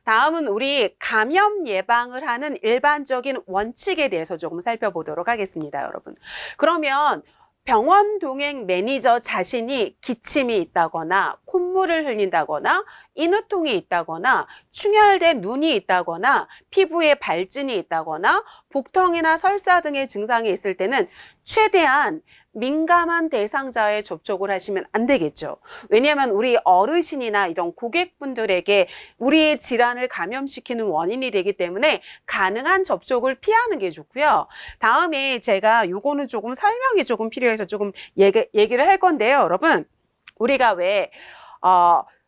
다음은 우리 감염 예방을 하는 일반적인 원칙에 대해서 조금 살펴보도록 하겠습니다, 여러분. 그러면 병원 동행 매니저 자신이 기침이 있다거나 콧물을 흘린다거나 인후통이 있다거나 충혈된 눈이 있다거나 피부에 발진이 있다거나 복통이나 설사 등의 증상이 있을 때는 최대한 민감한 대상자에 접촉을 하시면 안 되겠죠. 왜냐하면 우리 어르신이나 이런 고객분들에게 우리의 질환을 감염시키는 원인이 되기 때문에 가능한 접촉을 피하는 게 좋고요. 다음에 제가 요거는 조금 설명이 조금 필요해서 조금 얘기를 할 건데요, 여러분. 우리가 왜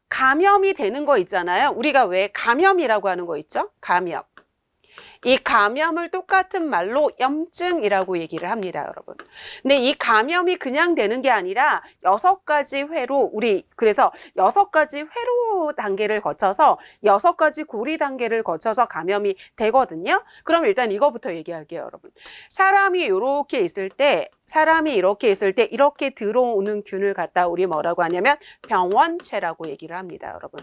감염이 되는 거 있잖아요. 우리가 왜 감염이라고 하는 거 있죠? 감염. 이 감염을 똑같은 말로 염증이라고 얘기를 합니다, 여러분. 근데 이 감염이 그냥 되는 게 아니라 6가지 회로 그래서 6가지 회로 단계를 거쳐서 6가지 고리 단계를 거쳐서 감염이 되거든요. 그럼 일단 이거부터 얘기할게요, 여러분. 사람이 이렇게 있을 때 이렇게 들어오는 균을 갖다 우리 뭐라고 하냐면 병원체라고 얘기를 합니다, 여러분.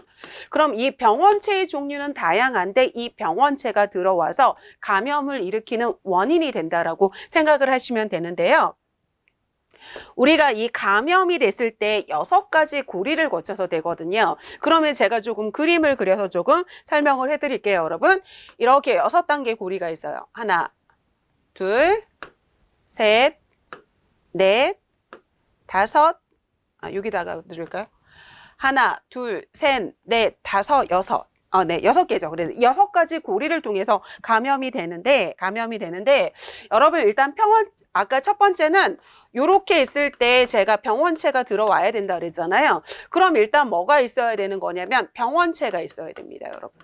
그럼 이 병원체의 종류는 다양한데 이 병원체가 들어와서 감염을 일으키는 원인이 된다라고 생각을 하시면 되는데요. 우리가 이 감염이 됐을 때 6가지 고리를 거쳐서 되거든요. 그러면 제가 조금 그림을 그려서 조금 설명을 해드릴게요, 여러분. 이렇게 6단계 고리가 있어요. 하나, 둘, 셋, 넷, 다섯, 여기다가 누를까요? 하나, 둘, 셋, 넷, 다섯, 여섯. 네, 6개죠. 그래서 6가지 고리를 통해서 감염이 되는데, 여러분 일단 아까 첫 번째는 요렇게 있을 때 제가 병원체가 들어와야 된다 그랬잖아요. 그럼 일단 뭐가 있어야 되는 거냐면 병원체가 있어야 됩니다, 여러분.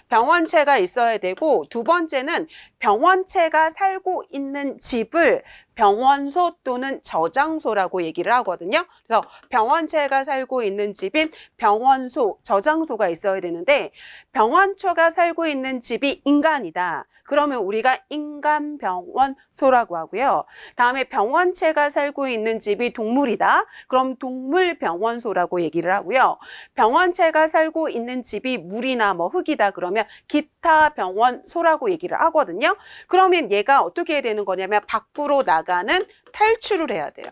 병원체가 있어야 되고, 두 번째는 병원체가 살고 있는 집을 병원소 또는 저장소라고 얘기를 하거든요. 그래서 병원체가 살고 있는 집인 병원소, 저장소가 있어야 되는데 병원체가 살고 있는 집이 인간이다. 그러면 우리가 인간병원소라고 하고요. 다음에 병원체가 살고 있는 집이 동물이다. 그럼 동물병원소라고 얘기를 하고요. 병원체가 살고 있는 집이 물이나 흙이다. 그러면 기타병원소라고 얘기를 하거든요. 그러면 얘가 어떻게 해야 되는 거냐면 밖으로 나가는 탈출을 해야 돼요.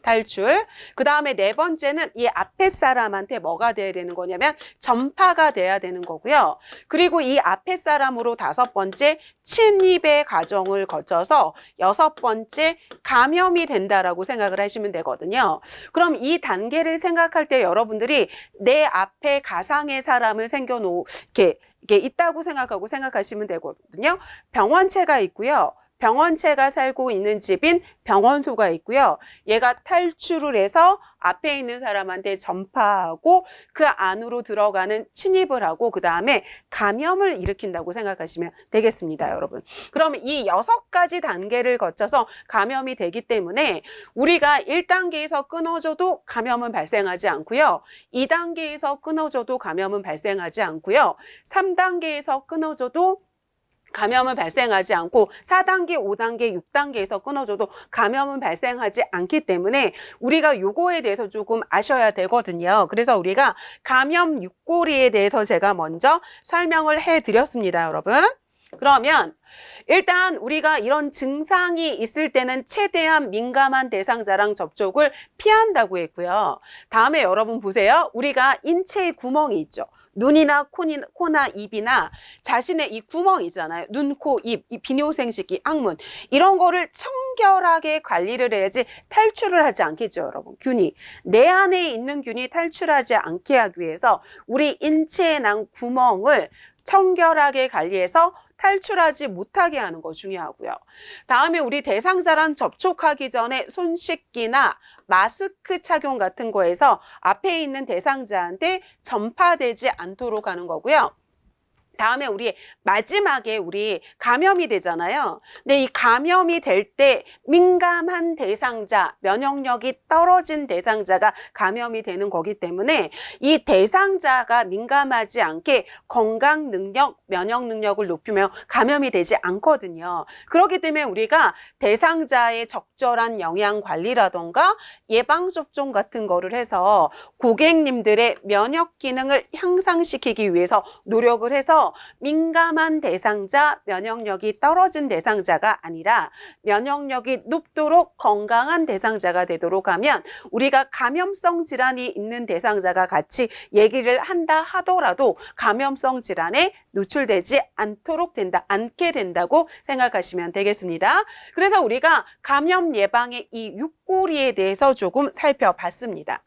탈출. 그 다음에 4번째는 이 앞에 사람한테 뭐가 돼야 되는 거냐면 전파가 돼야 되는 거고요. 그리고 이 앞에 사람으로 5번째 침입의 과정을 거쳐서 6번째 감염이 된다라고 생각을 하시면 되거든요. 그럼 이 단계를 생각할 때 여러분들이 내 앞에 가상의 사람을 이렇게 있다고 생각하시면 되거든요. 병원체가 있고요. 병원체가 살고 있는 집인 병원소가 있고요. 얘가 탈출을 해서 앞에 있는 사람한테 전파하고 그 안으로 들어가는 침입을 하고 그 다음에 감염을 일으킨다고 생각하시면 되겠습니다, 여러분. 그러면 이 6가지 단계를 거쳐서 감염이 되기 때문에 우리가 1단계에서 끊어져도 감염은 발생하지 않고요. 2단계에서 끊어져도 감염은 발생하지 않고요. 3단계에서 끊어져도 감염은 발생하지 않고 4단계, 5단계, 6단계에서 끊어져도 감염은 발생하지 않기 때문에 우리가 요거에 대해서 조금 아셔야 되거든요. 그래서 우리가 감염 6고리에 대해서 제가 먼저 설명을 해드렸습니다, 여러분. 그러면 일단 우리가 이런 증상이 있을 때는 최대한 민감한 대상자랑 접촉을 피한다고 했고요. 다음에 여러분 보세요. 우리가 인체에 구멍이 있죠. 눈이나 코나 입이나 자신의 이 구멍 있잖아요. 눈, 코, 입, 이 비뇨생식기, 항문 이런 거를 청결하게 관리를 해야지 탈출을 하지 않겠죠, 여러분. 내 안에 있는 균이 탈출하지 않게 하기 위해서 우리 인체에 난 구멍을 청결하게 관리해서 탈출하지 못하게 하는 거 중요하고요. 다음에 우리 대상자랑 접촉하기 전에 손 씻기나 마스크 착용 같은 거에서 앞에 있는 대상자한테 전파되지 않도록 하는 거고요. 다음에 우리 마지막에 우리 감염이 되잖아요. 근데 이 감염이 될 때 민감한 대상자, 면역력이 떨어진 대상자가 감염이 되는 거기 때문에 이 대상자가 민감하지 않게 건강 능력, 면역 능력을 높이면 감염이 되지 않거든요. 그렇기 때문에 우리가 대상자의 적절한 영양 관리라던가 예방접종 같은 거를 해서 고객님들의 면역 기능을 향상시키기 위해서 노력을 해서 민감한 대상자, 면역력이 떨어진 대상자가 아니라 면역력이 높도록 건강한 대상자가 되도록 하면 우리가 감염성 질환이 있는 대상자가 같이 얘기를 한다 하더라도 감염성 질환에 노출되지 않게 된다고 생각하시면 되겠습니다. 그래서 우리가 감염 예방의 이 6고리에 대해서 조금 살펴봤습니다.